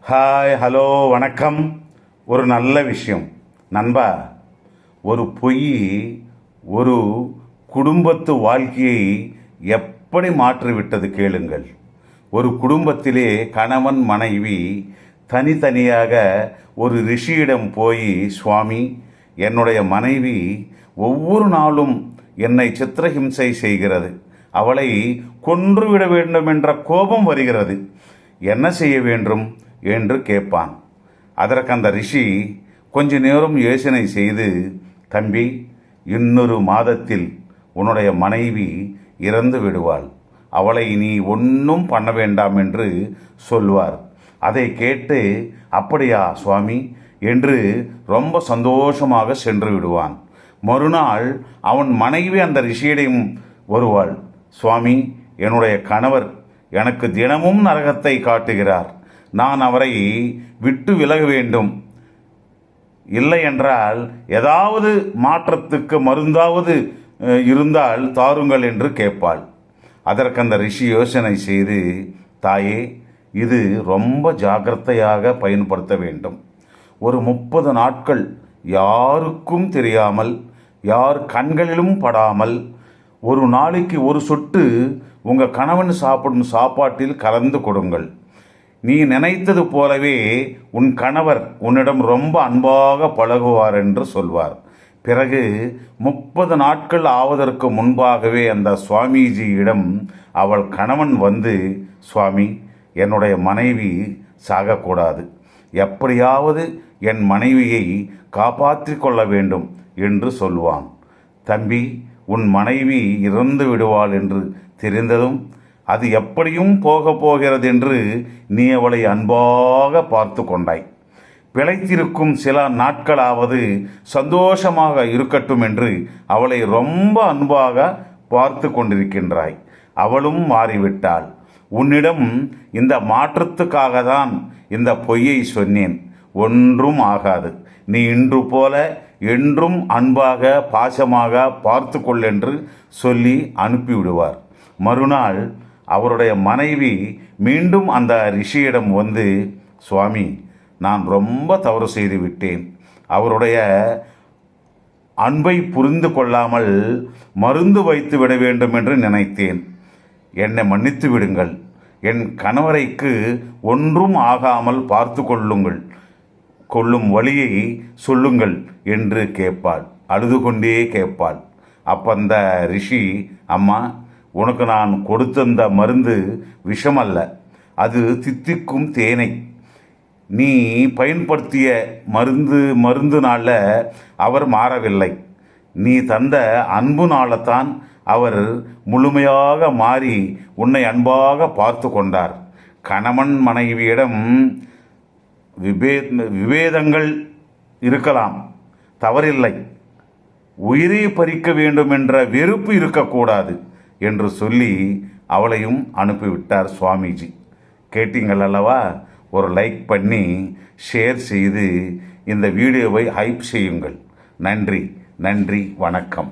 Hi, hello, வணக்கம். ஒரு நல்ல விஷயம் நண்பா. ஒரு பொய் ஒரு குடும்பத்து வாழ்க்கையை எப்படி மாற்றிவிட்டது கேளுங்கள். ஒரு குடும்பத்திலே கணவன் மனைவி தனித்தனியாக ஒரு ரிஷியிடம் போய், சுவாமி, என்னுடைய மனைவி ஒவ்வொரு நாளும் என்னை சித்திரஹிம்சை செய்கிறது, அவளை கொன்றுவிட வேண்டும் என்ற கோபம் வருகிறது, என்ன செய்ய வேண்டும் என்று கேட்பான். அதற்கு அந்த ரிஷி கொஞ்ச நேரம் யோசனை செய்து, தம்பி, இன்னொரு மாதத்தில் உன்னுடைய மனைவி இறந்து விடுவாள், அவளை நீ ஒன்றும் பண்ண வேண்டாம் என்று சொல்வார். அதை கேட்டு, அப்படியா சுவாமி என்று ரொம்ப சந்தோஷமாக சென்று விடுவான். மறுநாள் அவன் மனைவி அந்த ரிஷியிடம் வருவாள். சுவாமி, என்னுடைய கணவர் எனக்கு தினமும் நரகத்தை காட்டுகிறார், நான் அவரை விட்டு விலக வேண்டும், இல்லை என்றால் ஏதாவது மாற்றத்துக்கு மருந்தாவது இருந்தால் தாருங்கள் என்று கேட்பாள். அதற்கு அந்த ரிஷி யோசனை செய்து, தாயே, இது ரொம்ப ஜாக்கிரதையாக பயன்படுத்த வேண்டும். ஒரு 30 நாட்கள் யாருக்கும் தெரியாமல், யார் கண்களிலும் படாமல், ஒரு நாளைக்கு ஒரு சொட்டு உங்கள் கணவன் சாப்பிடும் சாப்பாட்டில் கலந்து கொடுங்கள். நீ நினைத்தது போலவே உன் கணவர் உன்னிடம் ரொம்ப அன்பாக பழகுவார் என்று சொல்வார். பிறகு 30 நாட்கள் ஆவதற்கு முன்பாகவே அந்த சுவாமிஜியிடம் அவள் கணவன் வந்து, சுவாமி, என்னுடைய மனைவி சாகக்கூடாது, எப்படியாவது என் மனைவியை காப்பாற்றி கொள்ள வேண்டும் என்று சொல்வான். தம்பி, உன் மனைவி இறந்து விடுவாள் என்று தெரிந்ததும், அது எப்படியும் போகிறது என்று நீ அவளை அன்பாக பார்த்து கொண்டாய். பிழைத்திருக்கும் சில நாட்களாவது சந்தோஷமாக இருக்கட்டும் என்று அவளை ரொம்ப அன்பாக பார்த்து கொண்டிருக்கின்றாய். அவளும் மாறிவிட்டாள். உன்னிடம் இந்த மாற்றத்துக்காக தான் இந்த பொய்யை சொன்னேன், ஒன்றும் ஆகாது, நீ இன்று போல என்றும் அன்பாக பாசமாக பார்த்து கொள் என்று சொல்லி அனுப்பிவிடுவார். மறுநாள் அவருடைய மனைவி மீண்டும் அந்த ரிஷியிடம் வந்து, சுவாமி, நான் ரொம்ப தவறு செய்து விட்டேன், அவருடைய அன்பை புரிந்து கொள்ளாமல் மருந்து வைத்து விட வேண்டும் என்று நினைத்தேன், என்னை மன்னித்து விடுங்கள், என் கணவரைக்கு ஒன்றும் ஆகாமல் பார்த்து கொள்ளும் வழியை சொல்லுங்கள் என்று கேட்பாள். அழுது கொண்டே கேட்பாள். அப்போ அந்த ரிஷி, அம்மா, உனக்கு நான் கொடுத்த அந்த மருந்து விஷமல்ல, அது தித்திக்கும் தேனை. நீ பயன்படுத்திய மருந்துனால அவர் மாறவில்லை, நீ தந்த அன்புனால்தான் அவர் முழுமையாக மாறி உன்னை அன்பாக பார்த்து கொண்டார். கணவன் மனைவியிடம் விபேதங்கள் இருக்கலாம், தவறில்லை, உயிரை பறிக்க வேண்டும் என்ற வெறுப்பு இருக்கக்கூடாது என்று சொல்லி அவளையும் அனுப்பிவிட்டார் சுவாமிஜி. கேட்டீங்கள் அல்லவா? ஒரு லைக் பண்ணி ஷேர் செய்து இந்த வீடியோவை ஹைப் செய்யுங்கள். நன்றி, நன்றி, வணக்கம்.